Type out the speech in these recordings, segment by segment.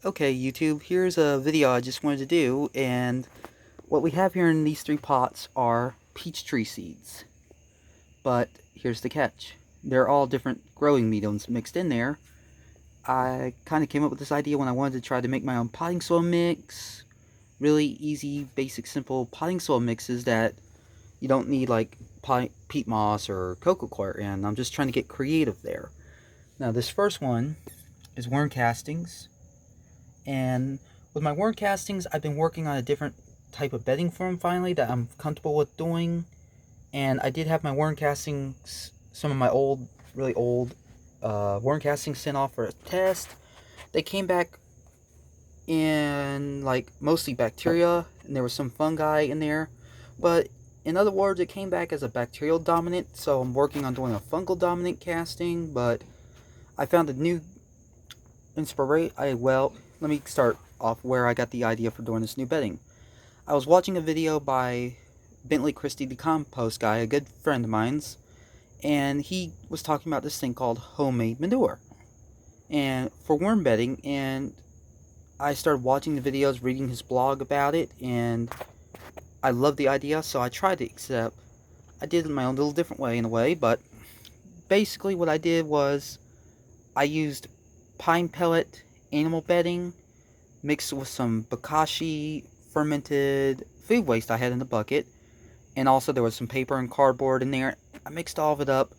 Okay, YouTube, here's a video I just wanted to do, and what we have here in these three pots are peach tree seeds. But here's the catch. They're all different growing mediums mixed in there. I kind of came up with this idea when I wanted to try to make my own potting soil mix. Really easy, basic, simple potting soil mixes that you don't need like peat moss or cocoa coir in. I'm just trying to get creative there. Now this first one is worm castings. And with my worm castings, I've been working on a different type of bedding for them finally that I'm comfortable with doing. And I did have my worm castings, some of my really old worm castings sent off for a test. They came back in like mostly bacteria, and there was some fungi in there. But in other words, it came back as a bacterial dominant, so I'm working on doing a fungal dominant casting. But I found a new well, let me start off where I got the idea for doing this new bedding. I was watching a video by Bentley Christie, the compost guy, a good friend of mine's, and he was talking about this thing called homemade manure and for worm bedding, and I started watching the videos, reading his blog about it, and I loved the idea, so I tried it, except I did it in my own little different way in a way. But basically what I did was I used pine pellet animal bedding mixed with some bokashi fermented food waste I had in the bucket, and also there was some paper and cardboard in there. I mixed all of it up,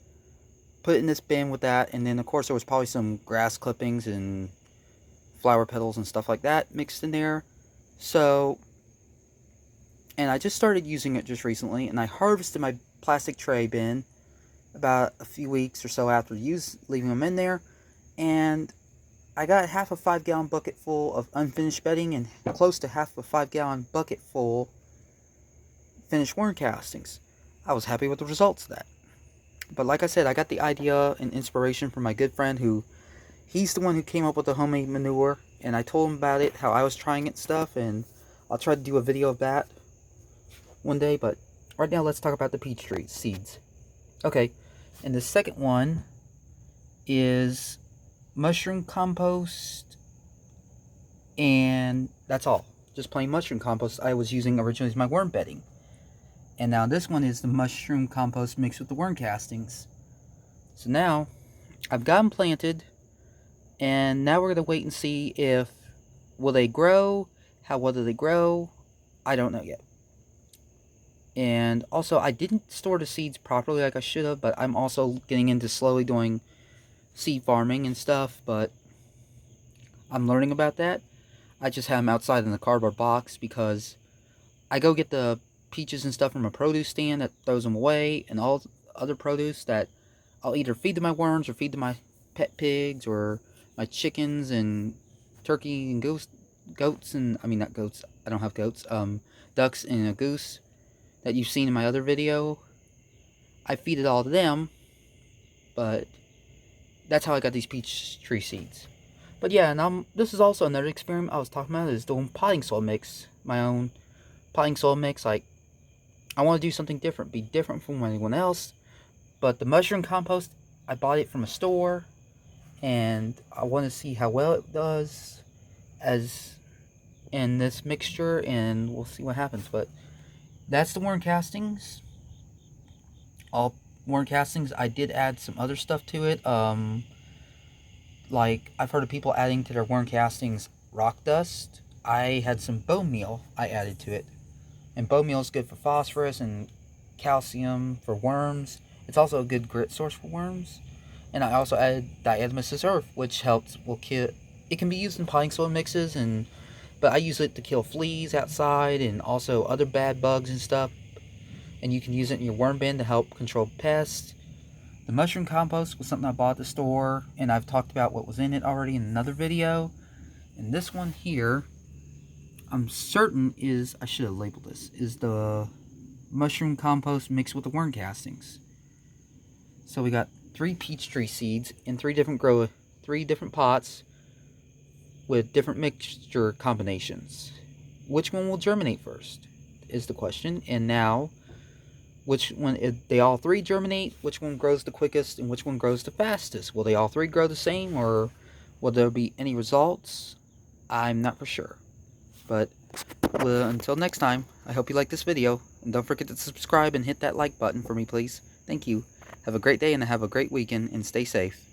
put it in this bin with that, and then of course there was probably some grass clippings and flower petals and stuff like that mixed in there. So, and I just started using it just recently, and I harvested my plastic tray bin about a few weeks or so after leaving them in there, and I got half a 5-gallon bucket full of unfinished bedding and close to half a 5-gallon bucket full finished worm castings. I was happy with the results of that. But like I said, I got the idea and inspiration from my good friend he's the one who came up with the homemade manure, and I told him about it, how I was trying it and stuff, and I'll try to do a video of that one day. But right now let's talk about the peach tree seeds. Okay, and the second one is mushroom compost, and that's all. Just plain mushroom compost I was using originally as my worm bedding. And now this one is the mushroom compost mixed with the worm castings. So now I've got them planted, and now we're going to wait and see if will they grow, how well do they grow. I don't know yet. And also I didn't store the seeds properly like I should have, but I'm also getting into slowly doing seed farming and stuff, but I'm learning about that. I just have them outside in the cardboard box because I go get the peaches and stuff from a produce stand that throws them away, and all other produce that I'll either feed to my worms or feed to my pet pigs or my chickens and turkey and goats, and I mean not goats, I don't have goats, ducks and a goose that you've seen in my other video. I feed it all to them, but that's how I got these peach tree seeds. But yeah, and this is also another experiment I was talking about, is doing potting soil mix, my own potting soil mix. Like, I want to do something different, be different from anyone else. But the mushroom compost, I bought it from a store, and I want to see how well it does as in this mixture, and we'll see what happens. But that's the worm castings. All worm castings. I did add some other stuff to it. Like, I've heard of people adding to their worm castings rock dust. I had some bone meal I added to it. And bone meal is good for phosphorus and calcium for worms. It's also a good grit source for worms. And I also added diatomaceous earth, which will kill. It can be used in potting soil mixes, but I use it to kill fleas outside and also other bad bugs and stuff. And you can use it in your worm bin to help control pests. The mushroom compost was something I bought at the store, and I've talked about what was in it already in another video. And this one here, I'm certain I should have labeled this, is the mushroom compost mixed with the worm castings. So we got 3 peach tree seeds in 3 different pots with different mixture combinations. Which one will germinate first is the question. And now, which one, if they all 3 germinate, which one grows the quickest and which one grows the fastest? Will they all 3 grow the same, or will there be any results? I'm not for sure. But well, until next time, I hope you like this video, and don't forget to subscribe and hit that like button for me, please. Thank you. Have a great day and have a great weekend, and stay safe.